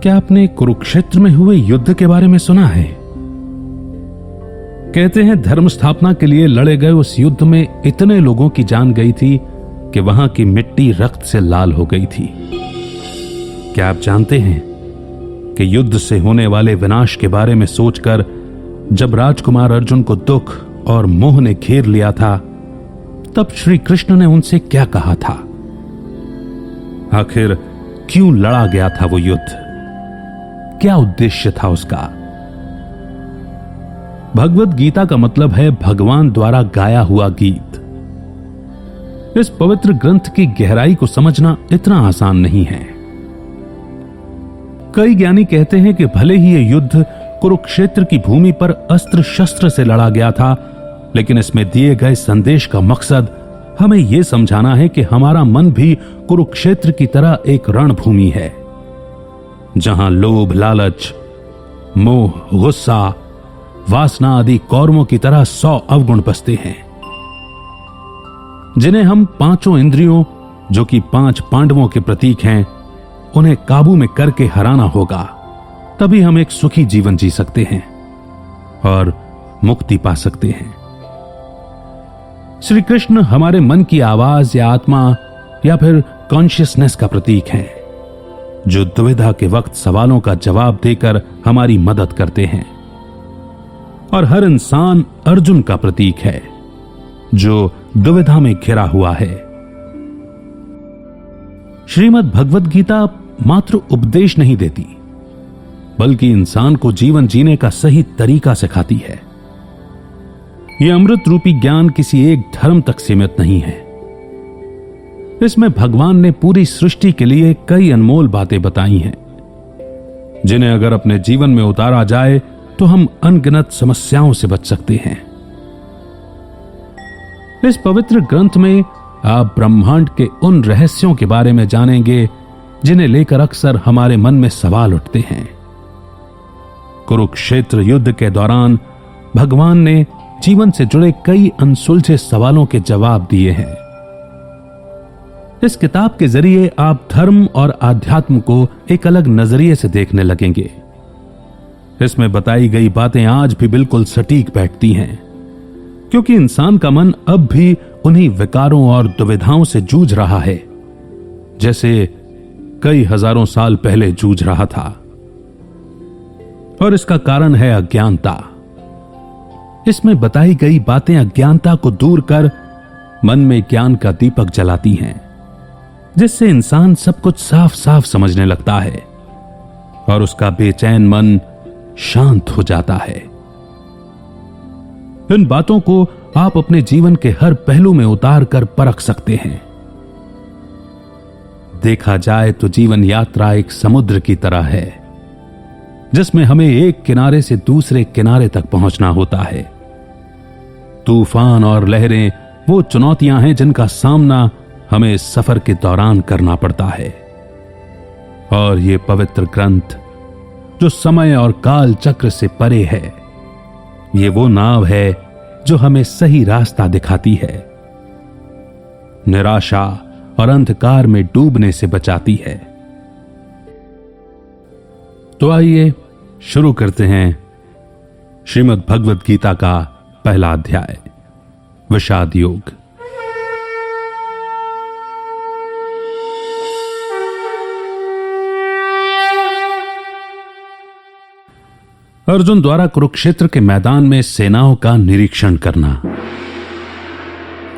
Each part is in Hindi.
क्या आपने कुरुक्षेत्र में हुए युद्ध के बारे में सुना है? कहते हैं धर्म स्थापना के लिए लड़े गए उस युद्ध में इतने लोगों की जान गई थी कि वहां की मिट्टी रक्त से लाल हो गई थी। क्या आप जानते हैं कि युद्ध से होने वाले विनाश के बारे में सोचकर जब राजकुमार अर्जुन को दुख और मोह ने घेर लिया था, तब श्री कृष्ण ने उनसे क्या कहा था? आखिर क्यों लड़ा गया था वो युद्ध? क्या उद्देश्य था उसका? भगवत गीता का मतलब है भगवान द्वारा गाया हुआ गीत। इस पवित्र ग्रंथ की गहराई को समझना इतना आसान नहीं है। कई ज्ञानी कहते हैं कि भले ही यह युद्ध कुरुक्षेत्र की भूमि पर अस्त्र शस्त्र से लड़ा गया था, लेकिन इसमें दिए गए संदेश का मकसद हमें यह समझाना है कि हमारा मन भी कुरुक्षेत्र की तरह एक रणभूमि है, जहां लोभ, लालच, मोह, गुस्सा, वासना आदि कौरवों की तरह 100 अवगुण बसते हैं, जिन्हें हम पांचों इंद्रियों, जो कि 5 पांडवों के प्रतीक हैं, उन्हें काबू में करके हराना होगा। तभी हम एक सुखी जीवन जी सकते हैं और मुक्ति पा सकते हैं। श्री कृष्ण हमारे मन की आवाज या आत्मा या फिर कॉन्शियसनेस का प्रतीक हैं, जो दुविधा के वक्त सवालों का जवाब देकर हमारी मदद करते हैं। और हर इंसान अर्जुन का प्रतीक है, जो दुविधा में घिरा हुआ है। श्रीमद् भगवद गीता मात्र उपदेश नहीं देती, बल्कि इंसान को जीवन जीने का सही तरीका सिखाती है। यह अमृत रूपी ज्ञान किसी एक धर्म तक सीमित नहीं है। इसमें भगवान ने पूरी सृष्टि के लिए कई अनमोल बातें बताई हैं, जिन्हें अगर अपने जीवन में उतारा जाए तो हम अनगिनत समस्याओं से बच सकते हैं। इस पवित्र ग्रंथ में आप ब्रह्मांड के उन रहस्यों के बारे में जानेंगे जिन्हें लेकर अक्सर हमारे मन में सवाल उठते हैं। कुरुक्षेत्र युद्ध के दौरान भगवान ने जीवन से जुड़े कई अनसुलझे सवालों के जवाब दिए हैं। इस किताब के जरिए आप धर्म और आध्यात्म को एक अलग नजरिए से देखने लगेंगे। इसमें बताई गई बातें आज भी बिल्कुल सटीक बैठती हैं, क्योंकि इंसान का मन अब भी उन्हीं विकारों और दुविधाओं से जूझ रहा है, जैसे कई हजारों साल पहले जूझ रहा था। और इसका कारण है अज्ञानता। इसमें बताई गई बातें अज्ञानता को दूर कर मन में ज्ञान का दीपक जलाती हैं, जिससे इंसान सब कुछ साफ साफ समझने लगता है और उसका बेचैन मन शांत हो जाता है। इन बातों को आप अपने जीवन के हर पहलू में उतार कर परख सकते हैं। देखा जाए तो जीवन यात्रा एक समुद्र की तरह है, जिसमें हमें एक किनारे से दूसरे किनारे तक पहुंचना होता है। तूफान और लहरें वो चुनौतियां हैं जिनका सामना हमें इस सफर के दौरान करना पड़ता है। और ये पवित्र ग्रंथ, जो समय और काल चक्र से परे है, ये वो नाव है जो हमें सही रास्ता दिखाती है, निराशा और अंधकार में डूबने से बचाती है। तो आइए शुरू करते हैं श्रीमद् भगवद गीता का पहला अध्याय, विषाद योग। अर्जुन द्वारा कुरुक्षेत्र के मैदान में सेनाओं का निरीक्षण करना।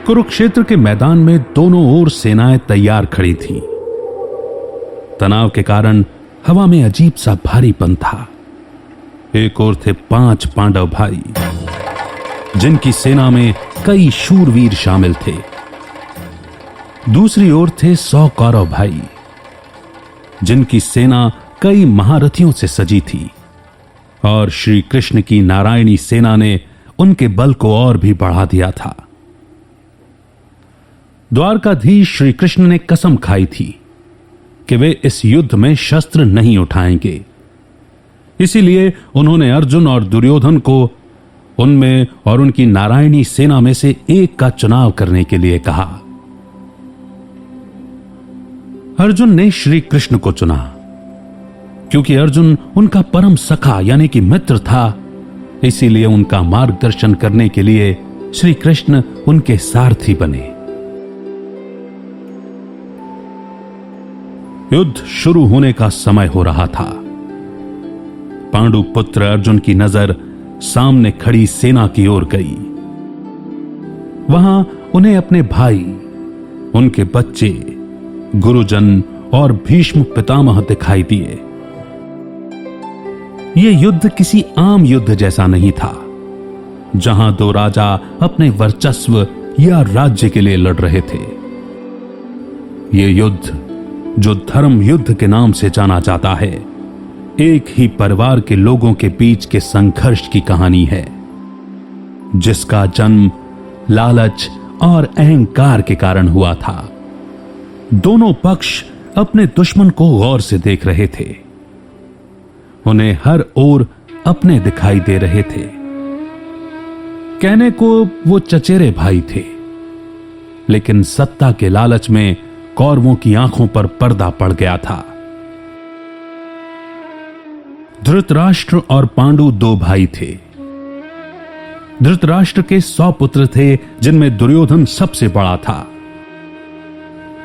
कुरुक्षेत्र के मैदान में दोनों ओर सेनाएं तैयार खड़ी थीं। तनाव के कारण हवा में अजीब सा भारीपन था। एक ओर थे 5 पांडव भाई, जिनकी सेना में कई शूरवीर शामिल थे। दूसरी ओर थे 100 कौरव भाई, जिनकी सेना कई महारथियों से सजी थी। और श्री कृष्ण की नारायणी सेना ने उनके बल को और भी बढ़ा दिया था। द्वारकाधीश श्री कृष्ण ने कसम खाई थी कि वे इस युद्ध में शस्त्र नहीं उठाएंगे। इसीलिए उन्होंने अर्जुन और दुर्योधन को उनमें और उनकी नारायणी सेना में से एक का चुनाव करने के लिए कहा। अर्जुन ने श्री कृष्ण को चुना, क्योंकि अर्जुन उनका परम सखा यानी कि मित्र था, इसीलिए उनका मार्गदर्शन करने के लिए श्री कृष्ण उनके सारथी बने। युद्ध शुरू होने का समय हो रहा था। पांडु पुत्र अर्जुन की नजर सामने खड़ी सेना की ओर गई। वहां उन्हें अपने भाई, उनके बच्चे, गुरुजन और भीष्म पितामह दिखाई दिए। यह युद्ध किसी आम युद्ध जैसा नहीं था, जहां दो राजा अपने वर्चस्व या राज्य के लिए लड़ रहे थे। यह युद्ध, जो धर्म युद्ध के नाम से जाना जाता है, एक ही परिवार के लोगों के बीच के संघर्ष की कहानी है, जिसका जन्म लालच और अहंकार के कारण हुआ था। दोनों पक्ष अपने दुश्मन को गौर से देख रहे थे। उन्हें हर ओर अपने दिखाई दे रहे थे। कहने को वो चचेरे भाई थे, लेकिन सत्ता के लालच में कौरवों की आंखों पर पर्दा पड़ गया था। धृतराष्ट्र और पांडु दो भाई थे। धृतराष्ट्र के 100 पुत्र थे, जिनमें दुर्योधन सबसे बड़ा था।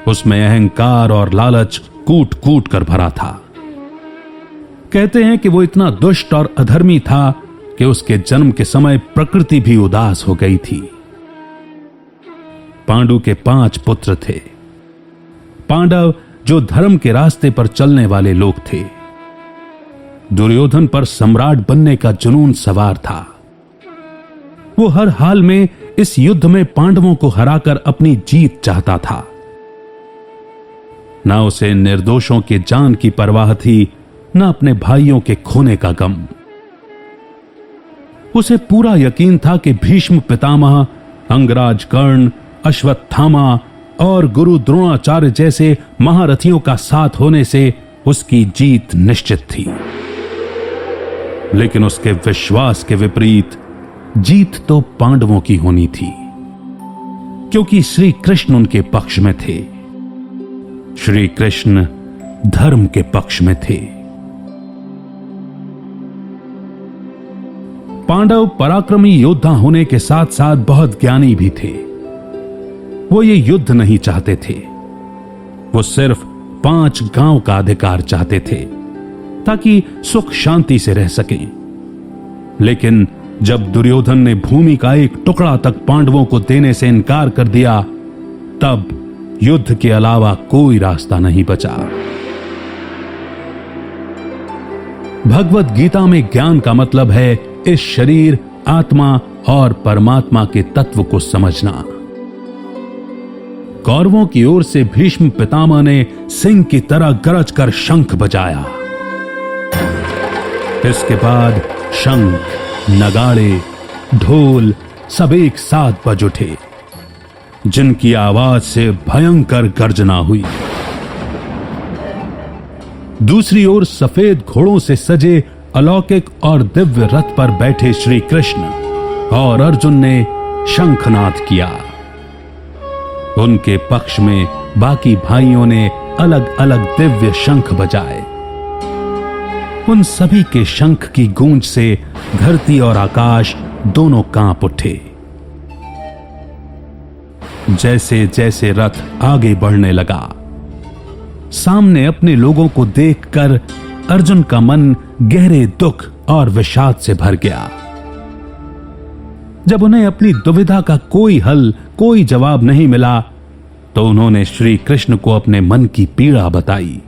उसमें अहंकार और लालच कूट कूट कर भरा था। कहते हैं कि वो इतना दुष्ट और अधर्मी था कि उसके जन्म के समय प्रकृति भी उदास हो गई थी। पांडु के 5 पुत्र थे। पांडव जो धर्म के रास्ते पर चलने वाले लोग थे। दुर्योधन पर सम्राट बनने का जुनून सवार था। वो हर हाल में इस युद्ध में पांडवों को हराकर अपनी जीत चाहता था। ना उसे निर्दोषों के जान की परवाह थी, ना अपने भाइयों के खोने का गम। उसे पूरा यकीन था कि भीष्म पितामह, अंगराज कर्ण, अश्वत्थामा और गुरु द्रोणाचार्य जैसे महारथियों का साथ होने से उसकी जीत निश्चित थी। लेकिन उसके विश्वास के विपरीत जीत तो पांडवों की होनी थी, क्योंकि श्री कृष्ण उनके पक्ष में थे। श्री कृष्ण धर्म के पक्ष में थे। पांडव पराक्रमी योद्धा होने के साथ साथ बहुत ज्ञानी भी थे। वो ये युद्ध नहीं चाहते थे। वो सिर्फ 5 गांव का अधिकार चाहते थे, ताकि सुख शांति से रह सकें। लेकिन जब दुर्योधन ने भूमि का एक टुकड़ा तक पांडवों को देने से इनकार कर दिया, तब युद्ध के अलावा कोई रास्ता नहीं बचा। भगवत गीता में ज्ञान का मतलब है इस शरीर, आत्मा और परमात्मा के तत्व को समझना। कौरवों की ओर से भीष्म पितामह ने सिंह की तरह गरज कर शंख बजाया। इसके बाद शंख, नगाड़े, ढोल सब एक साथ बज उठे, जिनकी आवाज से भयंकर गर्जना हुई। दूसरी ओर सफेद घोड़ों से सजे अलौकिक और दिव्य रथ पर बैठे श्री कृष्ण और अर्जुन ने शंखनाद किया। उनके पक्ष में बाकी भाइयों ने अलग अलग दिव्य शंख बजाए। उन सभी के शंख की गूंज से धरती और आकाश दोनों कांप उठे। जैसे जैसे रथ आगे बढ़ने लगा, सामने अपने लोगों को देखकर अर्जुन का मन गहरे दुख और विषाद से भर गया। जब उन्हें अपनी दुविधा का कोई हल, कोई जवाब नहीं मिला, तो उन्होंने श्री कृष्ण को अपने मन की पीड़ा बताई।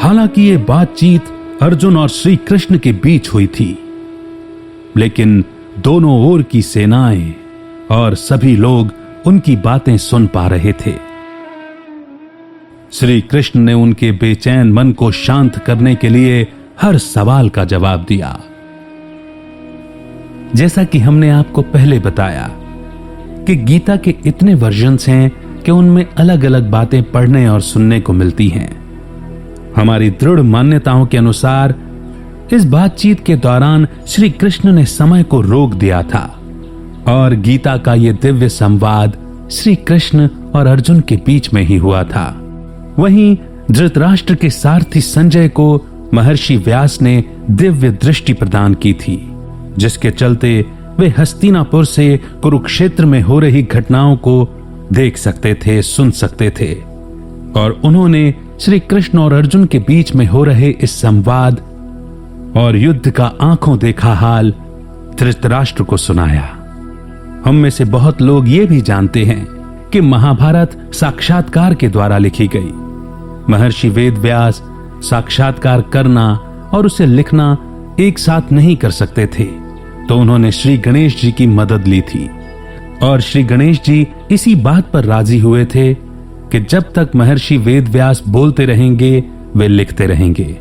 हालांकि ये बातचीत अर्जुन और श्री कृष्ण के बीच हुई थी, लेकिन दोनों ओर की सेनाएं और सभी लोग उनकी बातें सुन पा रहे थे। श्री कृष्ण ने उनके बेचैन मन को शांत करने के लिए हर सवाल का जवाब दिया। जैसा कि हमने आपको पहले बताया कि गीता के इतने वर्जन्स हैं कि उनमें अलग अलग बातें पढ़ने और सुनने को मिलती हैं। हमारी दृढ़ मान्यताओं के अनुसार इस बातचीत के दौरान श्री कृष्ण ने समय को रोक दिया था और गीता का यह दिव्य संवाद श्री कृष्ण और अर्जुन के बीच में ही हुआ था। वहीं धृतराष्ट्र के सारथी संजय को महर्षि व्यास ने दिव्य दृष्टि प्रदान की थी, जिसके चलते वे हस्तिनापुर से कुरुक्षेत्र में हो रही घटनाओं को देख सकते थे, सुन सकते थे, और उन्होंने श्री कृष्ण और अर्जुन के बीच में हो रहे इस संवाद और युद्ध का आंखों देखा हाल धृतराष्ट्र को सुनाया। हम में से बहुत लोग ये भी जानते हैं कि महाभारत साक्षात्कार के द्वारा लिखी गई। महर्षि वेदव्यास साक्षात्कार करना और उसे लिखना एक साथ नहीं कर सकते थे, तो उन्होंने श्री गणेश जी की मदद ली थी, और श्री गणेश जी इसी बात पर राजी हुए थे कि जब तक महर्षि वेदव्यास बोलते रहेंगे वे लिखते रहेंगे।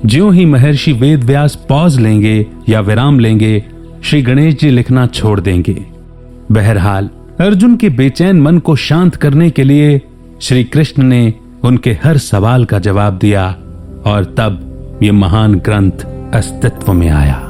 ज्यों ही महर्षि वेदव्यास पॉज लेंगे या विराम लेंगे, श्री गणेश जी लिखना छोड़ देंगे। बहरहाल अर्जुन के बेचैन मन को शांत करने के लिए श्री कृष्ण ने उनके हर सवाल का जवाब दिया, और तब ये महान ग्रंथ अस्तित्व में आया।